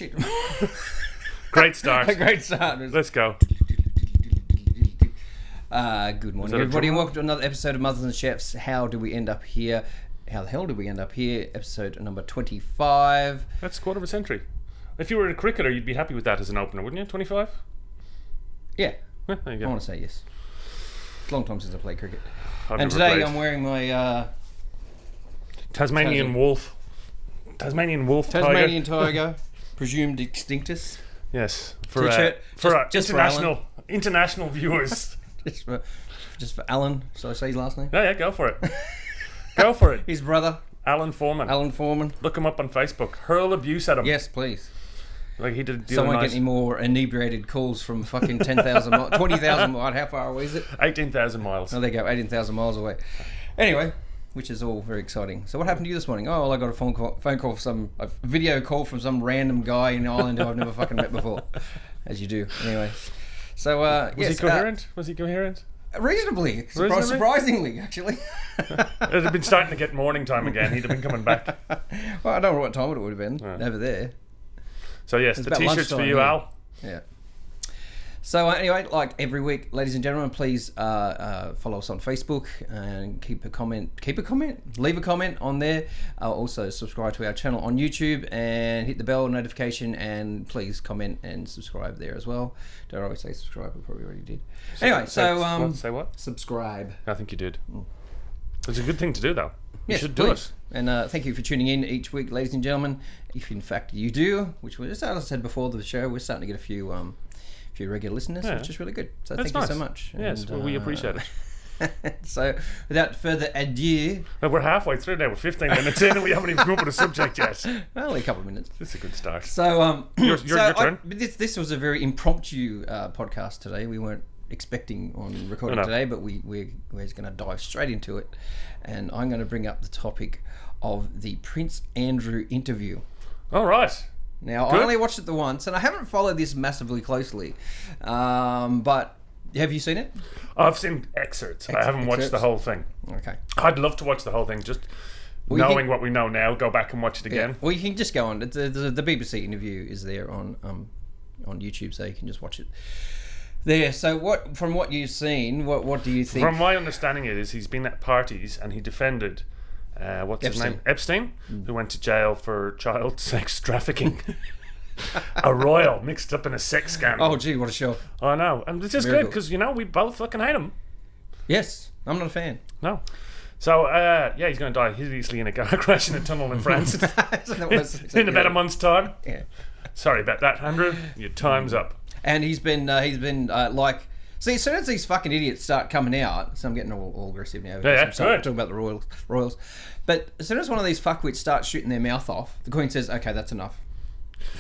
shit. Great start. Great start. Let's go. Good morning, everybody, and welcome to another episode of Mothers and Chefs. How do we end up here? How the hell did we end up here? Episode number 25. That's a quarter of a century. If you were a cricketer, you'd be happy with that as an opener, wouldn't you? 25? Yeah. There you go. I want to say yes. It's a long time since I played cricket. I've And never today played. I'm wearing my Tasmanian wolf. Tasmanian Tasmanian tiger, presumed extinctus. Yes. For T-shirt. for our Just for international viewers. Just for Alan, shall I say his last name? Yeah, go for it. Go for it. His brother, Alan Foreman. Alan Foreman. Look him up on Facebook. Hurl abuse at him. Yes, please. Like he did. Someone get any more inebriated calls from fucking 10,000 miles, 20,000 miles. How far away is it? 18,000 miles. Oh, there you go, 18,000 miles away. Anyway, which is all very exciting. So what happened to you this morning? Oh, well, I got a phone call from a video call from some random guy in Ireland who I've never fucking met before. As you do. Anyway. So, Was yes. he coherent? Was he coherent? Reasonably. Reasonably? Surprisingly, actually. It had been starting to get morning time again. He'd have been coming back. Well, I don't know what time it would have been over there. So yes, It's the about t-shirts for lunchtime, you, yeah. Al. Yeah. So anyway, like every week, ladies and gentlemen, please follow us on Facebook and leave a comment on there. Also subscribe to our channel on YouTube and hit the bell notification, and please comment and subscribe there as well. Don't always say subscribe, I probably already did. Anyway, Say what? subscribe. I think you did. It's a good thing to do, though. You Yes, should do please. it. And thank you for tuning in each week, ladies and gentlemen. If in fact you do, which was, as I said before the show, we're starting to get a few regular listeners, Yeah. which is really good. So That's thank you nice. so much. Yes, And, well, we appreciate it. So, without further ado, Now, we're halfway through now. We're 15 minutes in and we haven't even come up with a subject yet. only a couple of minutes. It's a good start. So, Your turn. This was a very impromptu podcast today. We weren't expecting on recording No. today, but we're just going to dive straight into it, and I'm going to bring up the topic of the Prince Andrew interview. All right. Now, Good. I only watched it the once, and I haven't followed this massively closely. But have you seen it? I've seen excerpts. I haven't watched the Excerpts? whole thing. Okay. I'd love to watch the whole thing. Just Well, you knowing can- what we know now, go back and watch it again. Yeah. Well, you can just go on. The BBC interview is there on YouTube, so you can just watch it there. So, from what you've seen, what do you think? From my understanding, it is he's been at parties and he defended what's his name? Epstein, who went to jail for child sex trafficking. A royal mixed up in a sex scandal. Oh, gee, what a show! I know, and it's just good Miracle. because we both fucking hate him. Yes, I'm not a fan. No. So, yeah, he's going to die hideously in a car crash in a tunnel in France in about a month's time. Yeah. Sorry about that, Andrew. Your time's up. And he's been like. See, as soon as these fucking idiots start coming out, so I'm getting all aggressive now. Yeah, I'm starting good. to talk about the royals. But as soon as one of these fuckwits starts shooting their mouth off, the Queen says, "Okay, that's enough.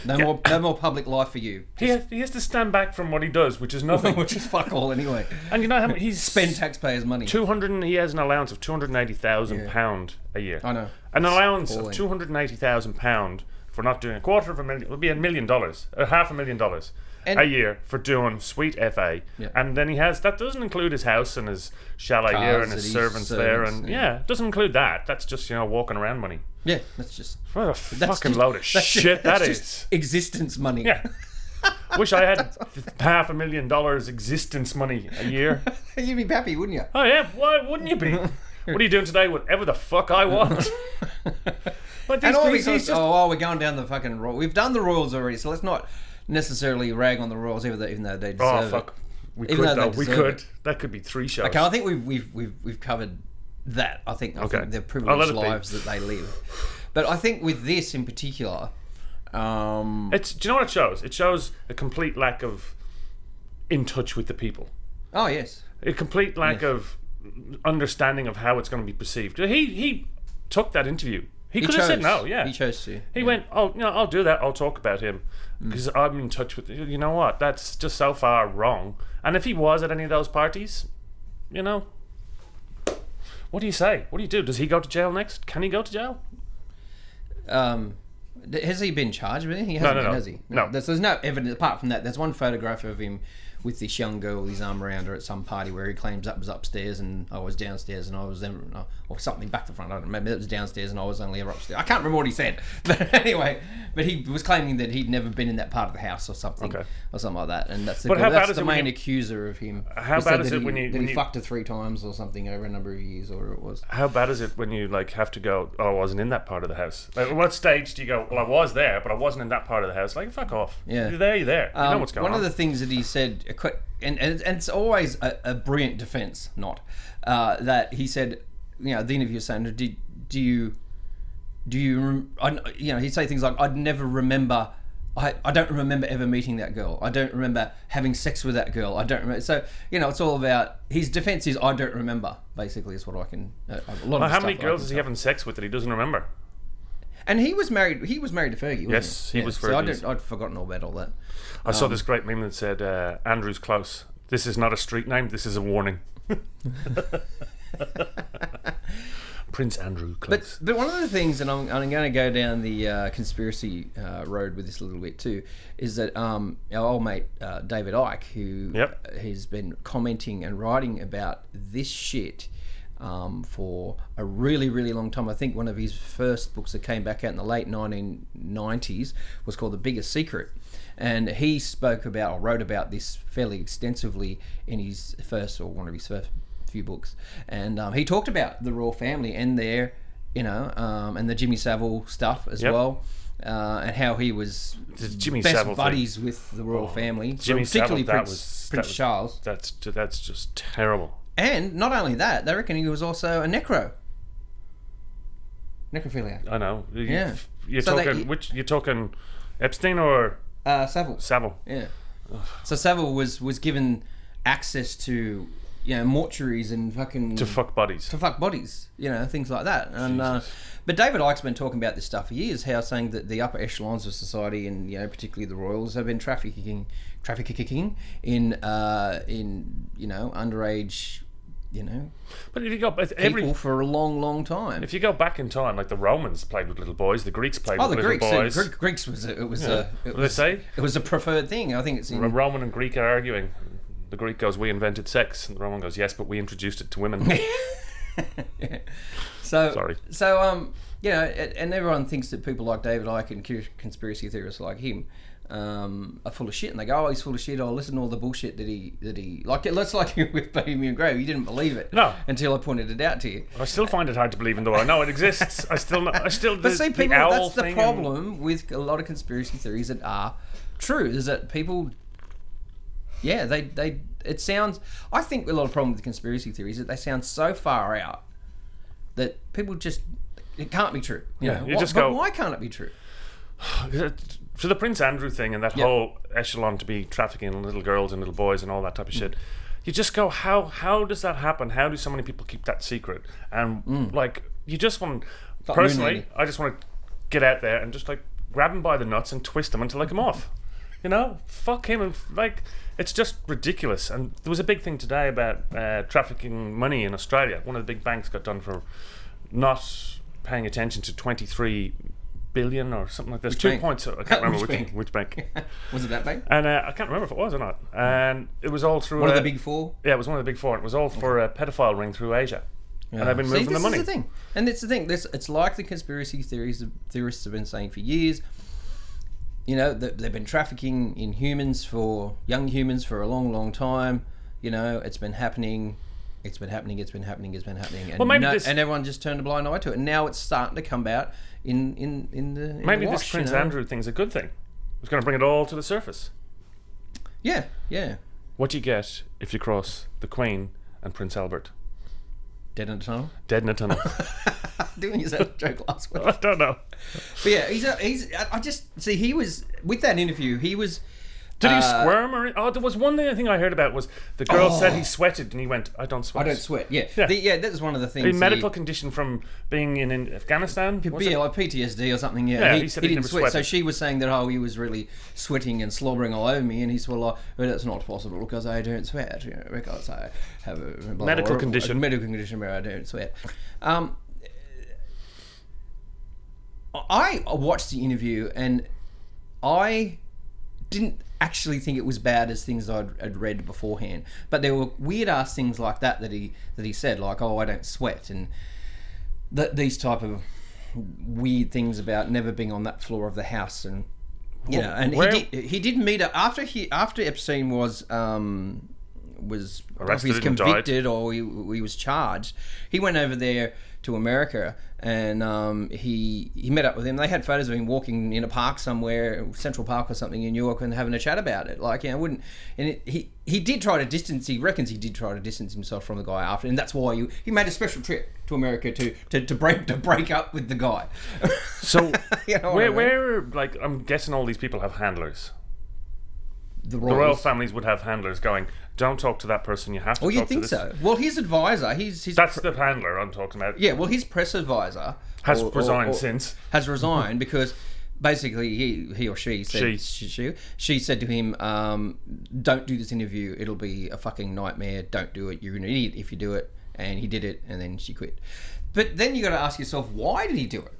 No more public life for you." He has to stand back from what he does, which is nothing. Which is fuck all anyway. And you know how much he's Spend taxpayers' money. He has an allowance of £280,000 a year. I know. An allowance appalling. of £280,000 for not doing $250,000 would be $1 million, $500,000 And- a year for doing sweet FA. Yeah. And then that doesn't include his house and his chalet here Cars and his and his servants there, servants, and yeah. it doesn't include that. That's just walking around money. Yeah, that's just What a that's fucking just- load of that's shit that's that just is. existence money. Yeah. Wish I had $500,000 existence money a year. You'd be happy, wouldn't you? Oh yeah, why wouldn't you be? What are you doing today? Whatever the fuck I want. But these And all things these, are just- we're going down the fucking royal. We've done the royals already, so let's not necessarily rag on the royals, even though they deserve Oh fuck, we Even could though they though. We deserve could. it. That could be 3 shows. it. Okay, I think we've covered that. I think Okay. the I'll let privileged it be. lives that they live. But I think with this in particular, Do you know what it shows? It shows a complete lack of in touch with the people. oh yes, A complete lack of understanding of how it's going to be perceived. He took that interview. He could have said no. Yeah, he chose to. He went, "Oh, I'll do that. I'll talk about him because I'm in touch with." You know what? That's just so far wrong. And if he was at any of those parties, what do you say? What do you do? Does he go to jail next? Can he go to jail? Has he been charged with anything? He hasn't No. been, has he? No. There's no evidence apart from that. There's one photograph of him with this young girl with his arm around her at some party where he claims that was upstairs and I was downstairs and I was then, or something back the front. I don't know. Maybe it was downstairs and I was only ever upstairs. I can't remember what he said, but anyway, but he was claiming that he'd never been in that part of the house or something, or something like that. And that's the, But how bad that's is the it when main you- accuser of him. How He bad said is that it he- when you- that when he you- fucked her 3 times or something over a number of years, or whatever it was. How bad is it when you like have to go? Oh, I wasn't in that part of the house. Like, at what stage do you go? Well, I was there, but I wasn't in that part of the house. Like, fuck off. Yeah. You're there. You're there. You know what's going One on. of the things that he said, and it's always a brilliant defense, that he said, you know, the interviewer saying, do you, he'd say things like, I'd never remember, I don't remember ever meeting that girl. I don't remember having sex with that girl. I don't remember. So, you know, it's all about, his defense is, I don't remember, basically, is what I can, a lot of Well, the how stuff many I girls can is he tell. having sex with that he doesn't remember? And he was married to Fergie, wasn't Yes, he was Fergie's. So I'd forgotten all about all that. I saw this great meme that said, Andrew's close. This is not a street name. This is a warning. Prince Andrew close. But one of the things, and I'm going to go down the conspiracy road with this a little bit too, is that our old mate David Icke, who has been commenting and writing about this shit for a really, really long time. I think one of his first books that came back out in the late 1990s was called The Biggest Secret. And he spoke about, or wrote about this fairly extensively in his first, or one of his first few books. And he talked about the royal family and their, you know, and the Jimmy Savile stuff as well. And how he was The Jimmy best Savile buddies with the royal family. Jimmy particularly Savile, Prince Charles. That's just terrible. And not only that, they reckon he was also a necrophiliac. I know. Yeah. You're So that talking you're talking Epstein or Savile. Savile? Yeah. So Savile was given access to, you know, mortuaries and fucking To fuck bodies. to fuck bodies, you know, things like that. And but David Icke's been talking about this stuff for years, how saying that the upper echelons of society, and you know, particularly the royals, have been trafficking in you know, underage, you know, But if you go people for a long, long time. if you go back in time, like the Romans played with little boys, the Greeks played Oh, with the little Greeks! boys. Greeks was it was Yeah. What do they say? it was a preferred thing. I think it's A in Roman and Greek are arguing. The Greek goes, "We invented sex," and the Roman goes, "Yes, but we introduced it to women." Yeah. So Sorry. So you know, and everyone thinks that people like David Icke and conspiracy theorists like him are full of shit, and they go, "Oh, he's full of shit. Oh, listen to all the bullshit that he like." Let's like with Bohemian Grove, you didn't believe it, No. until I pointed it out to you. I still find it hard to believe, even though I know it exists. I still. But see, the people, owl that's the thing problem with a lot of conspiracy theories that are true, is that people, yeah, they it sounds. I think a lot of problem with conspiracy theories is that they sound so far out that people just, it can't be true. Yeah, know? you just but go- why can't it be true? For the Prince Andrew thing and that whole echelon to be trafficking little girls and little boys and all that type of shit, you just go, how does that happen? How do so many people keep that secret? And like, you just want, like personally, moonlighting. I just want to get out there and just like grab him by the nuts and twist him until I come off. You know, fuck him, and like, it's just ridiculous. And there was a big thing today about trafficking money in Australia. One of the big banks got done for not paying attention to 23 billion or something like this. Which 2 bank? points. I can't remember Which bank? which bank. Was it that big? And I can't remember if it was or not. And it was all through One of the big four. Yeah, it was one of the big four. It was all for a pedophile ring through Asia. And they've been See, moving the this money. is the thing, and it's the thing. It's like the conspiracy theorists have been saying for years. You know, they've been trafficking in young humans for a long, long time. You know, it's been happening. It's been happening. And, Well, maybe this- and everyone just turned a blind eye to it. And now it's starting to come out in the Maybe the this wash, Prince you know? Andrew thing's a good thing. It's going to bring it all to the surface. Yeah. What do you get if you cross the Queen and Prince Albert? Dead in a tunnel. Dead in a tunnel. Doing yourself a joke last week. I don't know. But yeah, I just see he was with that interview. He was. Did he squirm or? Oh, there was one thing I heard about was the girl said he sweated and he went, "I don't sweat." I don't sweat. Yeah, Yeah. that was one of the A things. medical condition from being in Afghanistan. Was it? like PTSD or something. Yeah, he he said he he didn't never sweat. So sweated. she was saying that he was really sweating and slobbering all over me, and he said, "Well, that's not possible because I don't sweat. You know, because I have a Medical condition. A medical condition where I don't sweat." I watched the interview and I didn't actually think it was bad as things I'd read beforehand. But there were weird ass things like that he said, like, oh, I don't sweat, and these type of weird things about never being on that floor of the house, and you know, and he did meet up after Epstein was arrested, he was convicted or he was charged. He went over there to America, and he met up with him. They had photos of him walking in a park somewhere, Central Park or something in New York, and having a chat about it. Like, you know, he did try to distance. He reckons he did try to distance himself from the guy after, and that's why he made a special trip to America to break up with the guy. So You know where like, I'm guessing all these people have handlers. The royal families would have handlers going, don't talk to that person, you have to talk to this. Well, you'd think so. Well, his advisor, that's the handler I'm talking about. Yeah, well, his press advisor has resigned since. Has resigned because basically he or she said she said to him, don't do this interview, it'll be a fucking nightmare, don't do it, you're an idiot if you do it. And he did it, and then she quit. But then you got to ask yourself, why did he do it?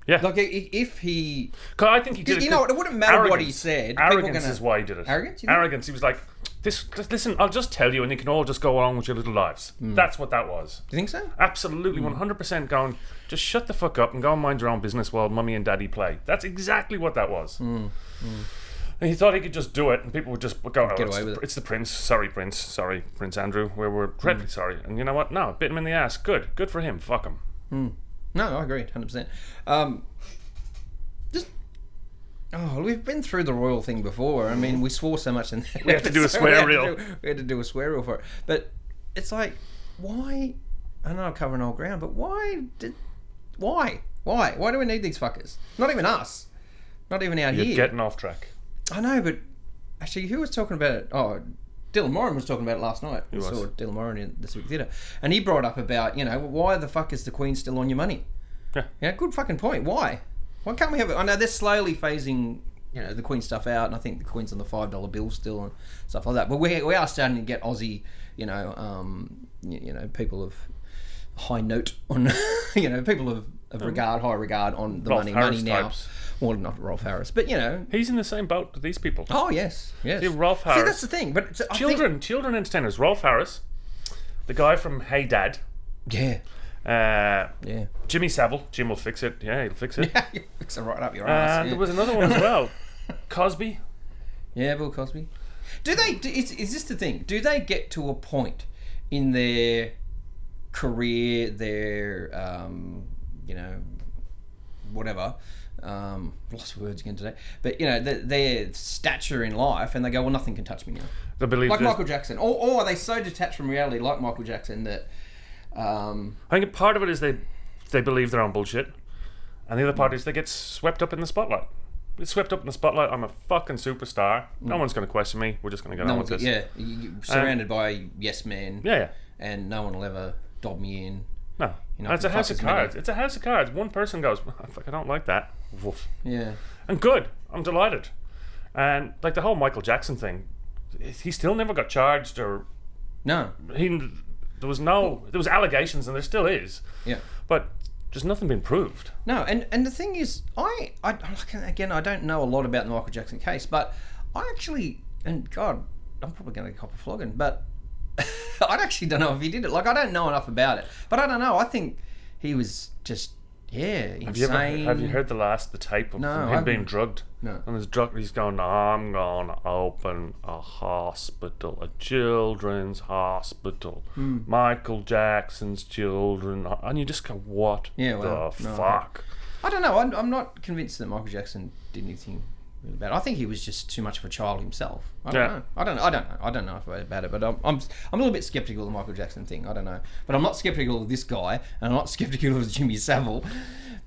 Yeah. Like, if he... Cause I think he did it. You know, it wouldn't matter what he said. Arrogance is why he did it. Arrogance? Arrogance. He was like, listen, I'll just tell you and you can all just go on with your little lives. That's what that was. Do you think so? Absolutely, 100% going, just shut the fuck up and go and mind your own business while mummy and daddy play. That's exactly what that was. And he thought he could just do it and people would just go, oh, Get away with it. It's the prince. Sorry, Prince Andrew. We're dreadfully sorry. And you know what? No, bit him in the ass. Good for him. Fuck him. No, I agree, 100%. We've been through the royal thing before. I mean, we swore so much in there. We have to do a swear reel. We had to do a swear reel for it. But it's like, why? I know I'm covering old ground, but why do we need these fuckers? Not even us. Not even out You're here. getting off track. I know, but actually, who was talking about it? Oh, Dylan Moran was talking about it last night. I saw Dylan Moran in the Civic Theatre. And he brought up about, you know, why the fuck is the Queen still on your money? Yeah, good fucking point. Why? Why can't we have it? I know they're slowly phasing, you know, the Queen stuff out, and I think the Queen's on the $5 bill still and stuff like that. But we are starting to get Aussie, you know, people of high note on, you know, people of high regard on the Rolf money Harris now. types. Well, not Rolf Harris, but you know, He's in the same boat with these people. oh yes. See, Rolf Harris. See, that's the thing. But I think, Children entertainers. Rolf Harris, the guy from Hey Dad. yeah. Jimmy Savile. Jim will fix it. Yeah, he'll fix it. You fix it right up your ass. And there was another one as well. Cosby. Yeah, Bill Cosby. Is this the thing? Do they get to a point in their career, their, you know, whatever, lost words again today, but, you know, their stature in life, and they go, well, nothing can touch me now. They believe like Michael Jackson. Or are they so detached from reality, like Michael Jackson, that... I think part of it is they believe their own bullshit, and the other part is they get swept up in the spotlight. Get swept up in the spotlight. I'm a fucking superstar. No one's going to question me. We're just going to get on with this. Yeah, you're surrounded by yes men. Yeah. And no one will ever dob me in. No. You know, And it's a house of cards. It's a house of cards. One person goes, I don't like that. Woof. Yeah. And good. I'm delighted. And like the whole Michael Jackson thing, he still never got charged or... No. There was allegations, and there still is. Yeah. But there's nothing been proved. No, and the thing is, I don't know a lot about the Michael Jackson case, but I actually, and God, I'm probably going to cop a flogging, but I actually don't know if he did it. Like, I don't know enough about it, but I don't know. I think he was just, insane. Have you heard the tape of him being drugged? No. And he's going, I'm going to open a hospital, a children's hospital. Michael Jackson's children. And you just go, what the fuck? I don't know. I'm not convinced that Michael Jackson did anything really bad. I think he was just too much of a child himself. I don't know about it, but I'm a little bit skeptical of the Michael Jackson thing. I don't know. But I'm not skeptical of this guy, and I'm not skeptical of Jimmy Savile.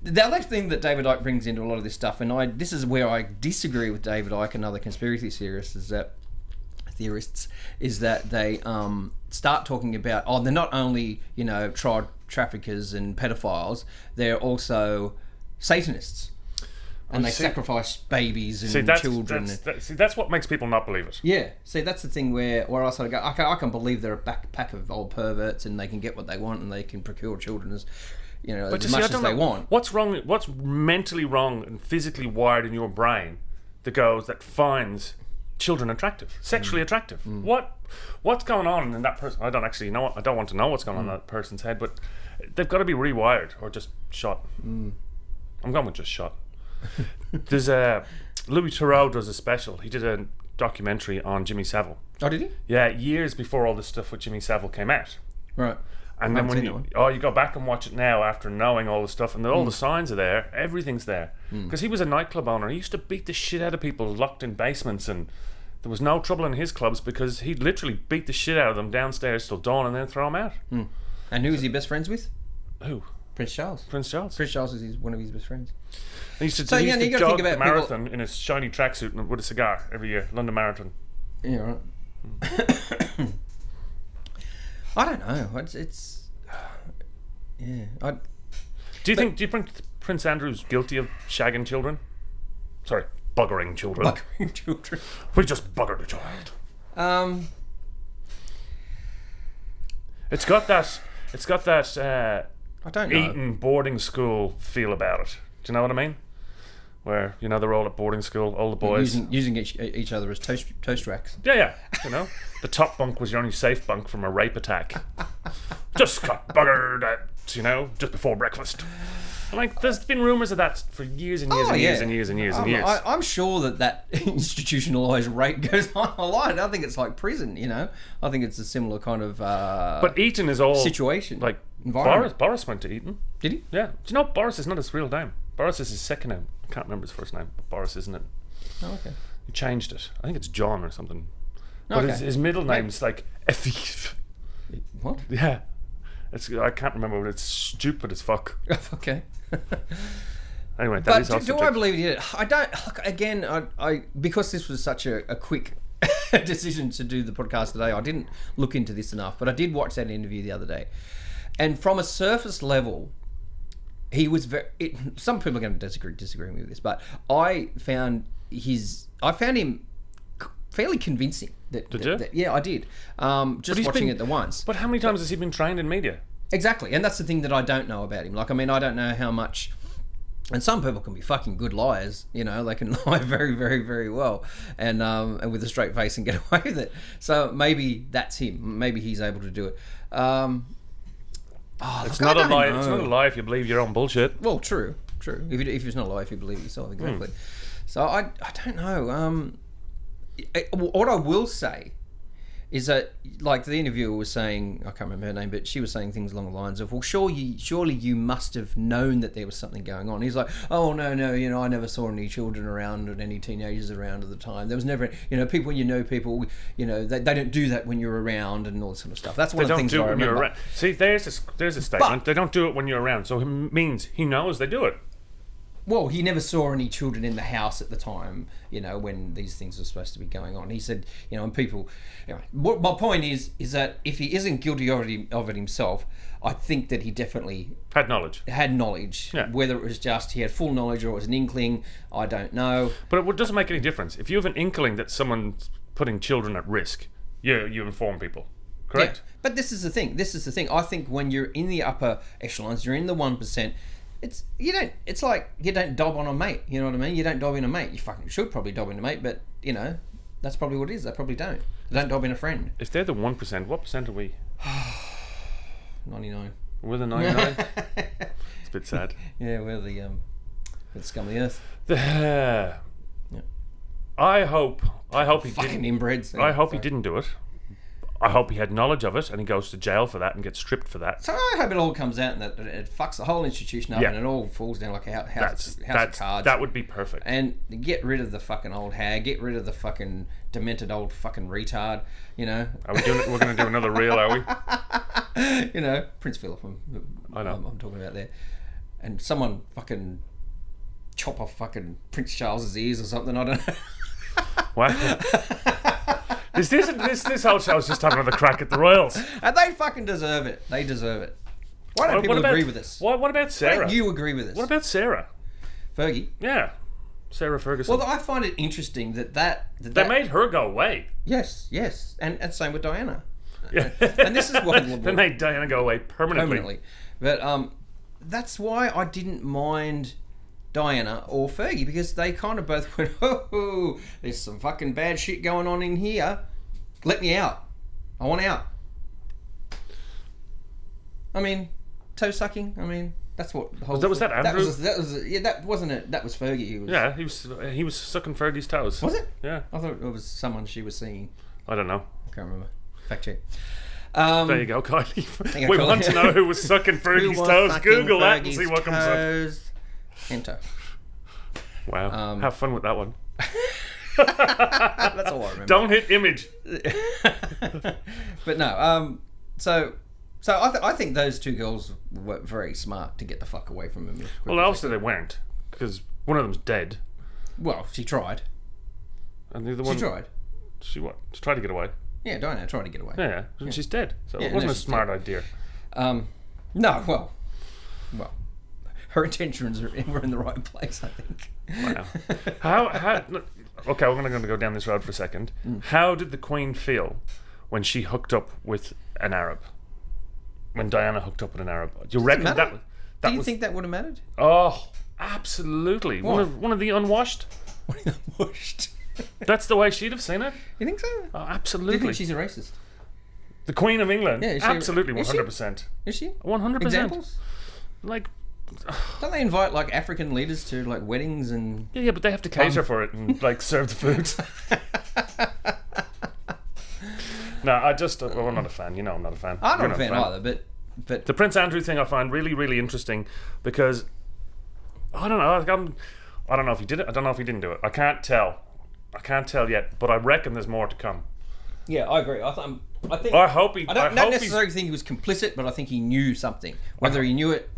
The other thing that David Icke brings into a lot of this stuff, and this is where I disagree with David Icke and other conspiracy theorists, is that they start talking about, they're not only, you know, child traffickers and pedophiles, they're also Satanists. And they sacrifice babies and children. That's what makes people not believe it. Yeah. See, that's the thing where I sort of go, I can believe they're a pack of old perverts and they can get what they want and they can procure children as, you know, as much as they want. What's wrong? What's mentally wrong and physically wired in your brain that finds children attractive, sexually attractive. What's going on in that person? I don't actually know. I don't want to know what's going on in that person's head, but they've got to be rewired or just shot. I'm going with just shot. There's Louis Theroux does a special. He did a documentary on Jimmy Savile. Oh, did he? Yeah, years before all this stuff with Jimmy Savile came out. Right. And then when you go back and watch it now after knowing all the stuff and all the signs are there, everything's there. Because he was a nightclub owner. He used to beat the shit out of people locked in basements, and there was no trouble in his clubs because he'd literally beat the shit out of them downstairs till dawn and then throw them out. And who was he best friends with? Who? Prince Charles. Prince Charles. Prince Charles is one of his best friends. He used to, So, he yeah, used you to gotta jog think the about marathon in his shiny tracksuit and with a cigar every year. London Marathon. Yeah, right. I don't know. It's yeah. Do you think Prince Andrew's guilty of shagging children? Sorry, buggering children. Buggering children. We just buggered a child. It's got that I don't know. Eton boarding school feel about it. Do you know what I mean? Where, you know, they're all at boarding school, all the boys. Using each other as toast racks. Yeah. You know, the top bunk was your only safe bunk from a rape attack. Just got buggered at, you know, just before breakfast. Like, there's been rumours of that for years and years and years and years and years and years. I'm sure that institutionalised rape goes on a lot. I think it's like prison, you know. I think it's a similar kind of but Eton is all situation. Like environment. Boris went to Eton. Did he? Yeah. Do you know Boris is not his real name? Boris is his second name. I can't remember his first name, but Boris isn't it? Oh, okay. He changed it. I think it's John or something. But Okay. his middle name's like Effie. What? Yeah. I can't remember, but it's stupid as fuck. Okay. Anyway, that But is also do I believe it? I don't. Look, again, I because this was such a quick decision to do the podcast today, I didn't look into this enough. But I did watch that interview the other day, and from a surface level, he was very. Some people are going to disagree with this, but I found him fairly convincing. Did you? Yeah, I did. Just watching it the once. But how many times has he been trained in media? Exactly, and that's the thing that I don't know about him. Like, I mean, I don't know how much. And some people can be fucking good liars, you know. They can lie very, very, very well, and with a straight face and get away with it. So maybe that's him. Maybe he's able to do it. It's not a lie. It's not a lie if you believe your own bullshit. Well, true. If it's not a lie, if you believe yourself, exactly. So I don't know. What I will say is that, like, the interviewer was saying, I can't remember her name, but she was saying things along the lines of, well, surely you must have known that there was something going on. He's like, oh, no, you know, I never saw any children around and any teenagers around at the time. There was never, you know, people, when you know people, you know, they don't do that when you're around and all this sort of stuff. That's one of the things that I remember. See, there's a statement. They don't do it when you're around, so it means he knows they do it. Well, he never saw any children in the house at the time, you know, when these things were supposed to be going on. He said, you know, and people... You know, my point is that if he isn't guilty of it himself, I think that he definitely... Had knowledge. Yeah. Whether it was just he had full knowledge or it was an inkling, I don't know. But it doesn't make any difference. If you have an inkling that someone's putting children at risk, you inform people. Correct? Yeah. But this is the thing. I think when you're in the upper echelons, you're in the 1%... It's like you don't dob on a mate, you know what I mean? You don't dob in a mate. You fucking should probably dob in a mate, but, you know, that's probably what it is. They probably don't. They don't dob in a friend. If they're the 1%, what percent are we? 99. We're the 99? It's a bit sad. Yeah, we're the scum of the earth. Yeah. I hope he fucking didn't. inbreds. I hope he didn't do it. I hope he had knowledge of it and he goes to jail for that and gets stripped for that. So I hope it all comes out and that it fucks the whole institution up and it all falls down like a house of cards. That would be perfect. And get rid of the fucking old hag. Get rid of the fucking demented old fucking retard. You know. We're going to do another reel, are we? You know, Prince Philip. I know. I'm talking about there. And someone fucking chop off fucking Prince Charles's ears or something. I don't know. What? This whole show's just having another crack at the Royals. And they fucking deserve it. They deserve it. Why don't people agree with this? What about Sarah? Why don't you agree with this? What about Sarah? Fergie? Yeah. Sarah Ferguson. Well, I find it interesting that they made her go away. Yes. And same with Diana. Yeah. And this is what... They made Diana go away permanently. But that's why I didn't mind Diana or Fergie, because they kind of both went, oh, there's some fucking bad shit going on in here. Let me out. I want out. I mean, toe sucking. I mean, that's what the whole. Was that Andrew? That wasn't it. That was Fergie. Yeah, he was sucking Fergie's toes. Was it? Yeah. I thought it was someone she was seeing. I don't know. I can't remember. Fact check. There you go, Kylie. We Kylie. want to know who was sucking Fergie's toes. Google that and see what comes up. Enter. Wow. Have fun with that one. That's all I remember. Don't hit image. But no. So I think those two girls were very smart to get the fuck away from him. Well, obviously they weren't, because one of them's dead. Well, she tried. And the other one. She tried. She what? She tried to get away. Yeah, Diana tried to get away. Yeah, and she's dead. So Yeah, it wasn't no, a she's smart idea. No, well, her intentions were in the right place, I think. Wow. How? Okay, we're going to go down this road for a second. How did the Queen feel when she hooked up with an Arab? When Diana hooked up with an Arab? Do you reckon that Do you was? think that would have mattered? Oh, absolutely. Why? One of the unwashed. Washed. That's the way she'd have seen it. You think so? Oh, Do you absolutely. think she's a racist? The Queen of England. Yeah, is she- absolutely, is she? 100%. Is she? 100%. Examples? Like, Don't they invite like African leaders to like weddings and? yeah, but they have to cater for it and like serve the food. No, I'm not a fan. You know, I'm not a fan. I'm You're not a fan either, but The Prince Andrew thing I find really, really interesting because I don't know. I don't know if he did it. I don't know if he didn't do it. I can't tell. I can't tell yet. But I reckon there's more to come. yeah, I agree. I think. I hope he. I don't hope necessarily think he was complicit, but I think he knew something. Whether he knew it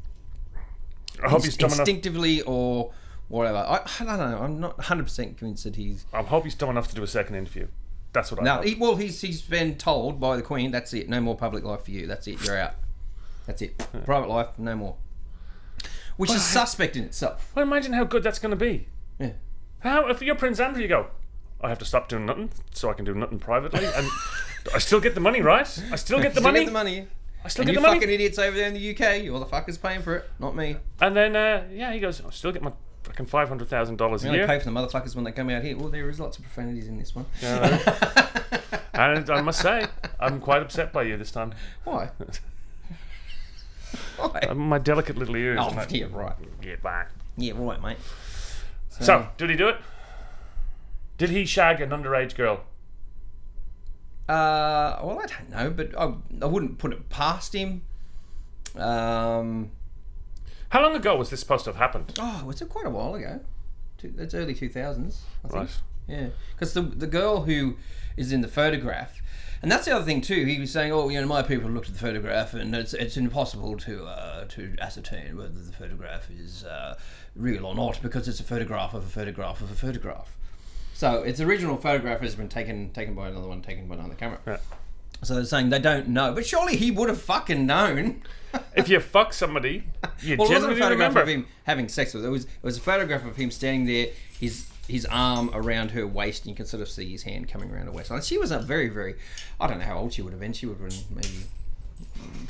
I hope he's dumb enough. instinctively or whatever. I don't know. I'm not 100% convinced that he's. I hope he's dumb enough to do a second interview. That's what I No, hope. he's been told by the Queen, that's it. No more public life for you. That's it. You're out. That's it. Private life, no more. Which is suspect in itself. Well, imagine how good that's going to be. Yeah. How, if you're Prince Andrew, you go, I have to stop doing nothing so I can do nothing privately, and I still get the money, right? I still get the money. Get the money. I still And get you the money. fucking idiots over there in the UK, you're the fuckers paying for it, not me. And then, yeah, he goes, I still get my fucking $500,000 a We only year. pay for the motherfuckers when they come out here. Well, there is lots of profanities in this one. And I must say, I'm quite upset by you this time. Why? Why? My delicate little ears. Oh, yeah, right. Get back. Yeah, right, mate. So, did he do it? Did he shag an underage girl? Well, I don't know, but I wouldn't put it past him. How long ago was this supposed to have happened? Oh, was it quite a while ago? It's early 2000s, I think. Right. Yeah, because the girl who is in the photograph, and that's the other thing too. He was saying, "Oh, you know, my people looked at the photograph, and it's impossible to ascertain whether the photograph is real or not because it's a photograph of a photograph of a photograph." So its original photograph has been taken by another one, taken by another camera. Yeah. So they're saying they don't know, but surely he would have fucking known. If you fuck somebody, you Well, it wasn't a generally photograph remember. of him having sex with her. It was a photograph of him standing there, his arm around her waist, and you can sort of see his hand coming around her waist. And she was a very, very, I don't know how old she would have been. She would have been maybe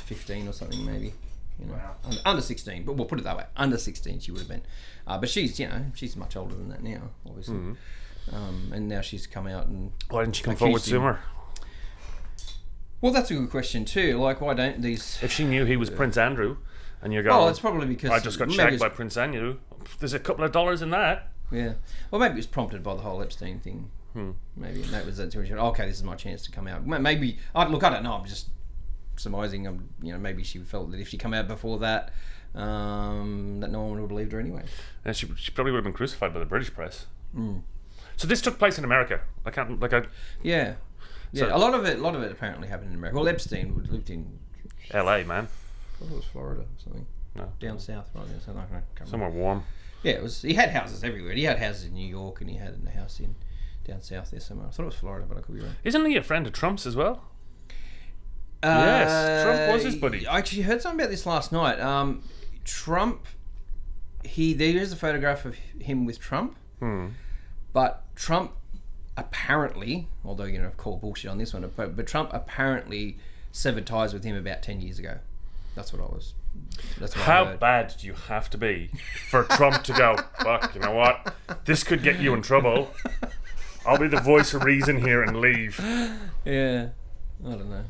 15 or something, maybe. You know, Wow. under 16. But we'll put it that way. Under 16, she would have been. But she's, she's much older than that now, obviously. And now she's come out and. Why didn't you come accused forward him. sooner? Well, that's a good question too. Like, why don't these? If she knew he was Prince Andrew, and you're going, Oh, it's probably because I just got maybe shagged it's- by Prince Andrew. There's a couple of dollars in that. Yeah. Well, maybe it was prompted by the whole Epstein thing. Maybe and that was that. Okay, this is my chance to come out. Maybe. Look, I don't know. I'm just surmising. Maybe she felt that if she come out before that, that no one would have believed her anyway. And she probably would have been crucified by the British press. So this took place in America. Yeah. Yeah. So- a lot of it apparently happened in America. Well, Epstein lived in. L.A., man. I thought it was Florida or something. No. Down south, right? I can't remember. Somewhere warm. Yeah, it was. He had houses everywhere. He had houses in New York, and he had a house in down south there somewhere. I thought it was Florida, but I could be wrong. Isn't he a friend of Trump's as well? Yes, Trump was his buddy. I actually heard something about this last night. Trump, there is a photograph of him with Trump, but Trump apparently, although call bullshit on this one, but Trump apparently severed ties with him about 10 years ago. That's what I was. That's what I How heard. bad do you have to be for Trump to go, fuck, you know what? This could get you in trouble. I'll be the voice of reason here and leave. Yeah, I don't know.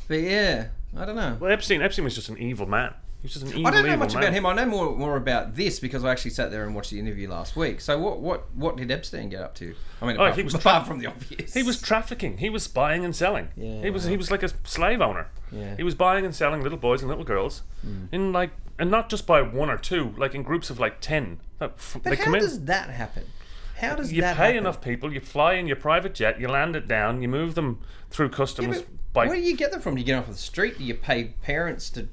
But yeah, I don't know. Well, Epstein was just an evil man. He was just an evil, I don't know evil much man. about him. I know more about this because I actually sat there and watched the interview last week. So what did Epstein get up to? I mean, he was apart from the obvious. He was trafficking. He was buying and selling. Yeah, he was like a slave owner. Yeah. He was buying and selling little boys and little girls in like, and not just by one or two, like in groups of like 10. But how does that happen? How does You that pay happen? enough people, you fly in your private jet, you land it down, you move them through customs. Yeah, but where do you get them from? Do you get them off the street? Do you pay parents to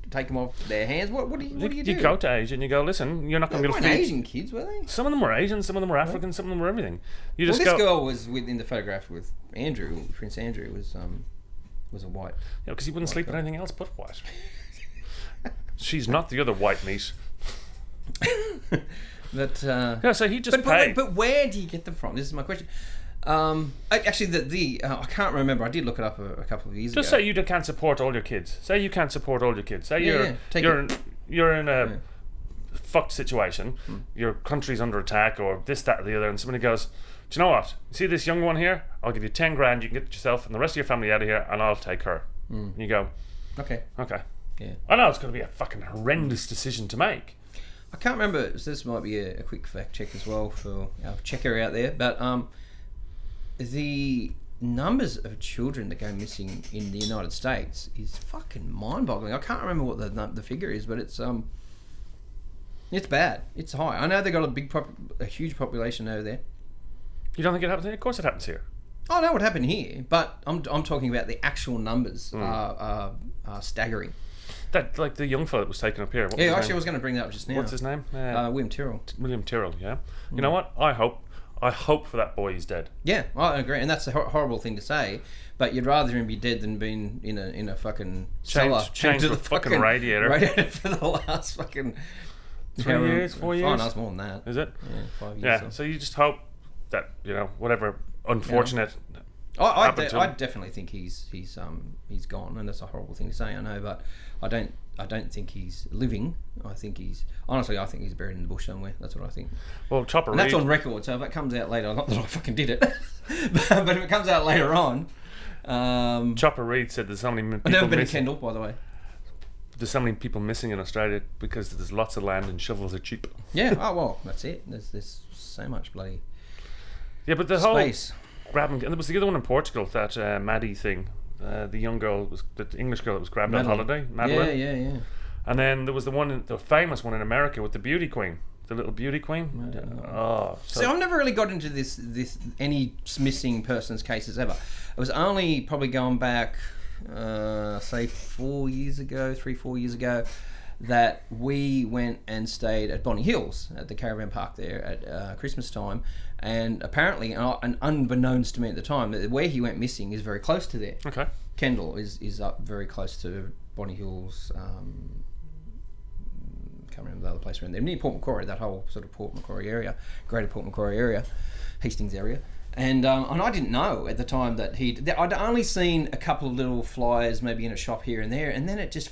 take them off their hands? What do you do? You go to Asia and you go, listen, you're not going They to be able weren't to feed. Asian kids, were they? Some of them were Asian, some of them were African, some of them were everything. You Well, just this go, girl was in the photograph with Andrew. Prince Andrew was a white. yeah, because he wouldn't sleep with anything else but white. She's not the other white meat. But Yeah, so he just but paid. but where do you get them from? This is my question. Actually, I can't remember. I did look it up a couple of years Just ago. say you can't support all your kids. Say you can't support all your kids. Say take you're in a fucked situation. Your country's under attack, or this, that, or the other, and somebody goes, "Do you know what? You see this young one here? I'll give you 10 grand. You can get yourself and the rest of your family out of here, and I'll take her." And you go, Okay. "Okay." Yeah. I know it's going to be a fucking horrendous decision to make. I can't remember. So this might be a quick fact check as well for our checker out there. But the numbers of children that go missing in the United States is fucking mind-boggling. I can't remember what the figure is, but it's bad. It's high. I know they got a huge population over there. You don't think it happens here? Of course it happens here. I know what happened here, but I'm talking about the actual numbers are staggering. That, like the young fellow that was taken up here. What was Yeah, his actually, I name? was going to bring that up just now. What's his name? William Tyrrell. William Tyrrell, yeah. You know what? I hope for that boy he's dead. Yeah, I agree, and that's a horrible thing to say. But you'd rather him be dead than being in a fucking cellar chained to the a fucking radiator. for the last fucking 3 years, 4 years? Oh, no, it's more than that. Is it? Yeah, 5 years. Yeah, so you just hope that, whatever unfortunate I happened to him. definitely think he's gone, and that's a horrible thing to say, I know, but I don't think he's living. I think he's buried in the bush somewhere. That's what I think. Well, Chopper And Reed... that's on record, so if it comes out later, not that I fucking did it, but if it comes out later on, Chopper Reed said there's so many I've people never been to missing. Kendall, by the way. There's so many people missing in Australia because there's lots of land and shovels are cheap. Yeah. Oh well, that's it. There's so much bloody Yeah, but the space. whole grabbing... And there was the other one in Portugal, that Maddie thing. The young girl, the English girl that was grabbed on holiday. Madeline. Yeah. And then there was the famous one in America with the beauty queen. The little beauty queen. I don't know. Oh, So I've never really got into this any missing persons cases ever. It was only probably going back, say 4 years ago, 3-4 years ago, that we went and stayed at Bonny Hills at the caravan park there at Christmas time, and apparently, and unbeknownst to me at the time, where he went missing is very close to there. Okay. Kendall is up very close to Bonny Hills. Can't remember the other place around there. Near Port Macquarie, that whole sort of Port Macquarie area, Greater Port Macquarie area, Hastings area. And I didn't know at the time that I'd only seen a couple of little flyers maybe in a shop here and there, and then it just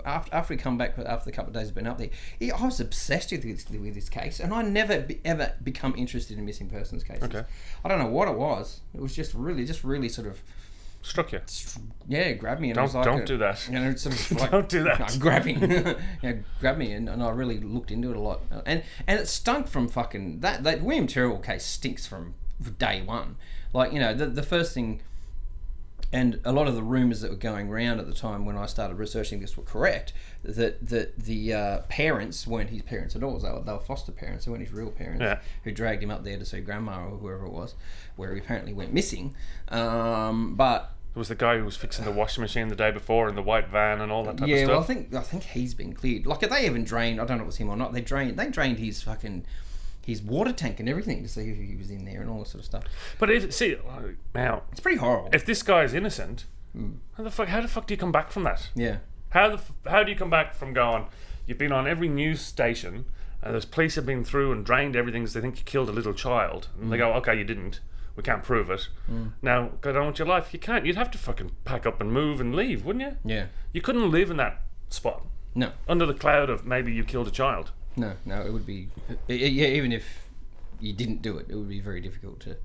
after we come back after the couple of days of been up there, I was obsessed with this case, and I never ever become interested in missing persons cases. Okay. I don't know what it was. It was just really sort of Struck you. grabbed me, and it was like Don't do that. sort of like, Don't do that. Grabbing, grabbed me, and I really looked into it a lot, and it stunk from fucking that William Tyrrell case stinks from day one. Like, the first thing, and a lot of the rumours that were going around at the time when I started researching this were correct, that the parents weren't his parents at all. They were foster parents. They weren't his real parents, who dragged him up there to see grandma or whoever it was, where he apparently went missing. But There was the guy who was fixing the washing machine the day before in the white van and all that type of yeah, stuff. well, I think he's been cleared. Like, they even drained. I don't know if it was him or not. They drained his fucking his water tank and everything to see if he was in there and all that sort of stuff. But now, It's pretty horrible. if this guy is innocent, how the fuck do you come back from that? Yeah. How do you come back from going, you've been on every news station, and there's police have been through and drained everything because they think you killed a little child, and they go, okay, you didn't. We can't prove it. Now, go on with your life. You can't. You'd have to fucking pack up and move and leave, wouldn't you? Yeah. You couldn't live in that spot No. under the cloud of maybe you killed a child. No. It would be. Yeah. Even if you didn't do it, it would be very difficult to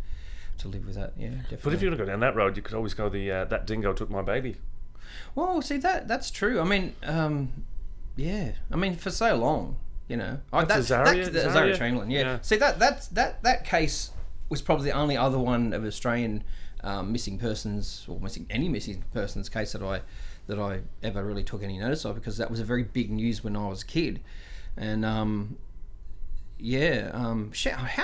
live with that. Yeah. Definitely. But if you want to go down that road, you could always go the that dingo took my baby. Well, see that's true. I mean, yeah. I mean, for so long, you know, That's Azaria? Azaria Chamberlain. Yeah. Yeah. See that case was probably the only other one of Australian missing persons or any missing persons case that I ever really took any notice of, because that was a very big news when I was a kid, and how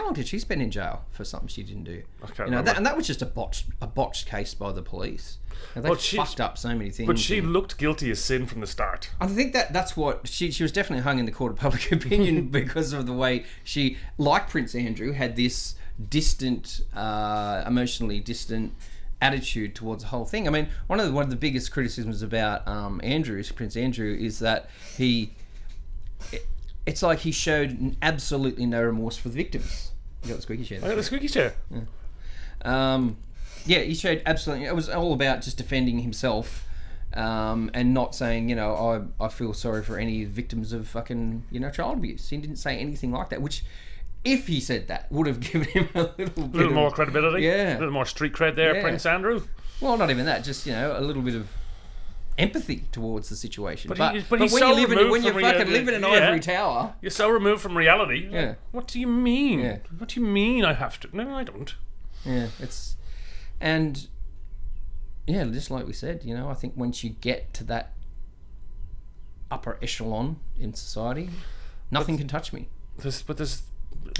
long did she spend in jail for something she didn't do? I can't You know, remember. and that was just a botched case by the police. And they fucked up so many things. But she looked guilty as sin from the start. I think that's what she was definitely hung in the court of public opinion because of the way she, like Prince Andrew, had this distant, emotionally distant attitude towards the whole thing. I mean, one of the biggest criticisms about Prince Andrew, is that it's like he showed absolutely no remorse for the victims. You got the squeaky chair. I got the squeaky chair. Yeah, he showed absolutely. It was all about just defending himself, and not saying, you know, I feel sorry for any victims of fucking, you know, child abuse. He didn't say anything like that. Which, if he said that, would have given him a little more credibility. Yeah. A little more street cred there, Yeah. Prince Andrew. Well, not even that. Just, you know, a little bit of empathy towards the situation. But But he's when so you live in, removed when you from fucking reality. live in an Yeah. ivory tower. You're so removed from reality. Yeah. What do you mean? Yeah. What do you mean I have to? No, I don't. Yeah, and yeah, just like we said, you know, I think once you get to that upper echelon in society, nothing can touch me. There's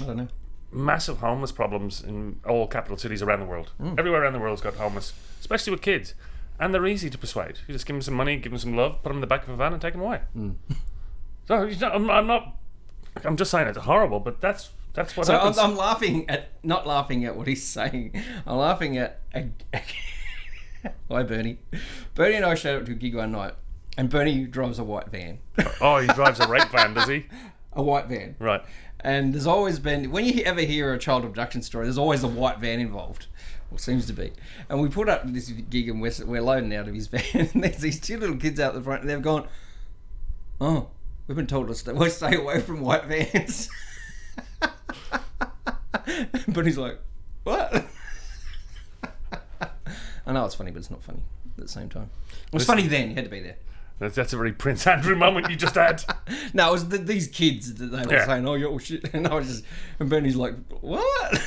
I don't know. massive homeless problems in all capital cities around the world. Everywhere around the world's got homeless, especially with kids. And they're easy to persuade. You just give them some money, give them some love, put them in the back of a van and take them away. So you know, I'm just saying it's horrible, but that's what So happens. I'm not laughing at what he's saying. I'm laughing at hi Bernie. Bernie and I showed up to a gig one night, and Bernie drives a white van. Oh, he drives a rape van, does he? A white van. Right. And there's always been, when you ever hear a child abduction story, there's always a white van involved. Well, seems to be. And we put up this gig and we're loading out of his van, and there's these two little kids out the front, and they've gone, oh, we've been told to stay away from white vans. But he's like, what? I know it's funny, but it's not funny at the same time. It was funny then, you had to be there. That's a very Prince Andrew moment you just had. No, it was these kids that they were saying, oh, yo, shit. And I was just, and Bernie's like, what?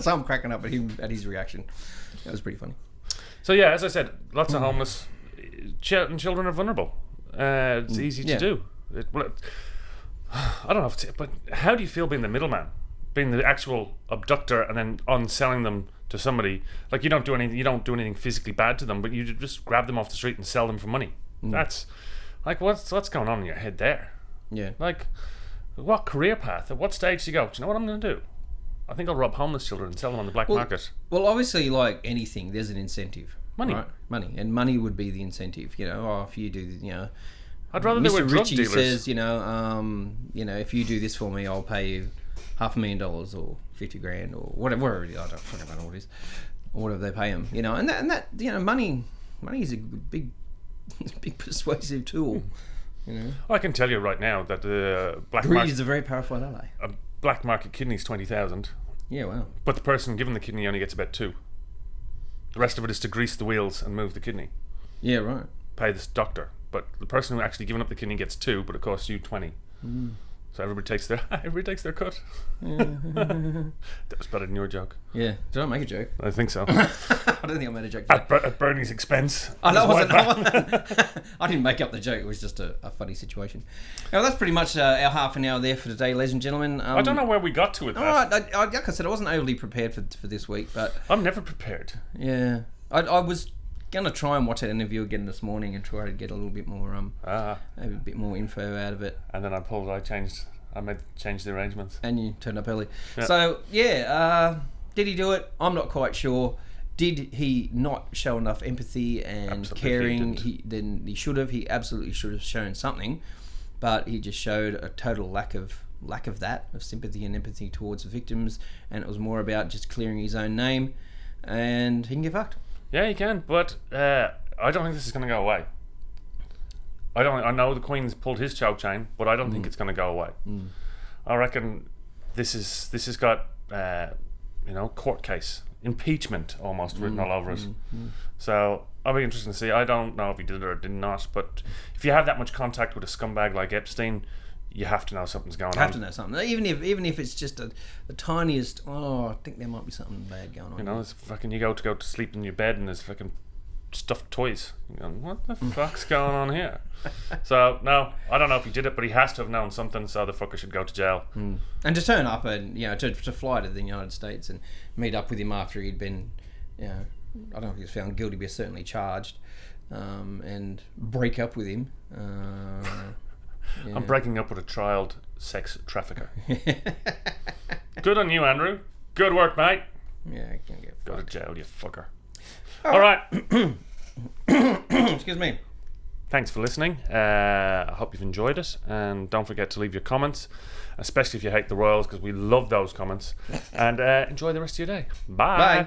So I'm cracking up at him, at his reaction. That was pretty funny. So yeah, as I said, lots of homeless children are vulnerable. It's easy to do. I don't know if it's, but how do you feel being the middleman, being the actual abductor, and then on selling them to somebody? Like you don't do anything physically bad to them, but you just grab them off the street and sell them for money. That's like what's going on in your head there? Yeah. Like, what career path? At what stage do you go, do you know what I'm going to do? I think I'll rob homeless children and sell them on the black market. Well, obviously, like anything, there's an incentive. Money. Right? Money. And money would be the incentive. You know, if you do, you know... I'd rather they were Mr. drug Ritchie dealers. says, you know, if you do this for me, I'll pay you $500,000 or $50,000 or whatever it is. I don't fucking know what it is. Or whatever they pay him. You know, and that you know, money is a big persuasive tool. You know, I can tell you right now that the black greed market, is a very powerful ally. a black market kidney's 20,000, Yeah, wow. but the person given the kidney only gets about 2. The rest of it is to grease the wheels and move the kidney, Yeah, right. pay this doctor. But the person who actually given up the kidney gets 2, but it costs you 20. So everybody takes their cut. That was better than your joke. Yeah. Did I make a joke? I think so. I don't think I made a joke. At Bernie's expense. I know, His wife- I didn't make up the joke. It was just a funny situation. Now, that's pretty much our half an hour there for today, ladies and gentlemen. I don't know where we got to with that. Like I said, I wasn't overly prepared for this week, but I'm never prepared. yeah, I was gonna try and watch that interview again this morning and try to get a little bit more a bit more info out of it. And then I changed the arrangements. And you turned up early. Yeah. So did he do it? I'm not quite sure. Did he not show enough empathy and Absolutely caring? didn't. He should have. He absolutely should have shown something, but he just showed a total lack of lack of that, of sympathy and empathy towards the victims, and it was more about just clearing his own name, and he can get fucked. Yeah, he can, but I don't think this is going to go away. I know the Queen's pulled his choke chain, but I don't think it's going to go away. I reckon this has got court case, impeachment almost written all over it. So I'll be interested to see. I don't know if he did it or did not, but if you have that much contact with a scumbag like Epstein, you have to know something's going on. Have to know something, even if it's just the tiniest. Oh, I think there might be something bad going on. You know, it's fucking. You go to sleep in your bed and there's fucking stuffed toys. You're going, what the fuck's going on here? So no, I don't know if he did it, but he has to have known something. So the fucker should go to jail. And to turn up and to fly to the United States and meet up with him after he'd been, I don't know if he was found guilty, but certainly charged, and break up with him. I'm breaking up with a child sex trafficker. Good on you, Andrew. Good work, mate. Yeah, I can get Go fucked. to jail, you fucker. All right. Excuse me. Thanks for listening. I hope you've enjoyed it, and don't forget to leave your comments, especially if you hate the Royals, because we love those comments. And enjoy the rest of your day. Bye. Bye.